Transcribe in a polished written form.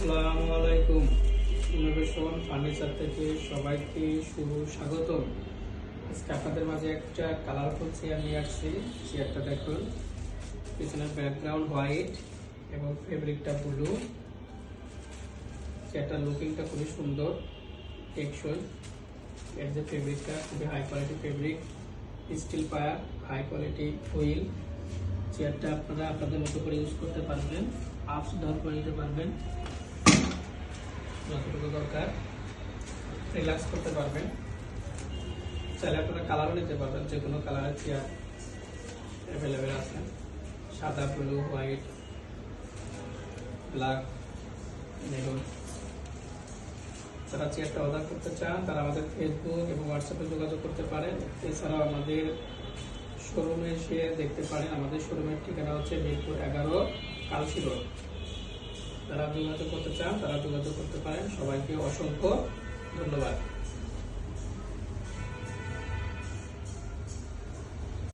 আসসালামু আলাইকুম। Innovation furniture থেকে সবাইকে স্বাগতম। আজকে আপনাদের মাঝে একটা কালারফুল চেয়ার নিয়ে আসছি। চেয়ারটা দেখুন, পিছনের ব্যাকগ্রাউন্ড হোয়াইট এবং ফেব্রিকটা ব্লু। চেয়ারটার লুকিংটা খুবই সুন্দর, টেকসই। এর যে ফেব্রিকটা খুবই হাই কোয়ালিটি ফেব্রিক, স্টিল পায়ার, হাই কোয়ালিটি হুইল। চেয়ারটা আপনারা আপনাদের মতো করে ইউজ করতে পারবেন, আপস ডাউন করে নিতে পারবেন, যতটুকু দরকার রিল্যাক্স করতে পারবেন। চাইলে আপনারা কালারও নিতে পারবেন, যে কোনো কালারের চেয়ার অ্যাভেলেবেল আছে, সাদা, ব্লু, হোয়াইট, ব্ল্যাক, মেরুন। যারা চেয়ারটা অর্ডার করতে চান তারা আমাদের ফেসবুক এবং হোয়াটসঅ্যাপে যোগাযোগ করতে পারেন। এছাড়াও আমাদের শোরুমে এসে দেখতে পারেন। আমাদের শোরুমের ঠিকানা হচ্ছে মিরপুর 11, কালসি রোড। যারা যোগাযোগ করতে চান তারা যোগাযোগ করতে পারেন। সবাইকে অসংখ্য ধন্যবাদ।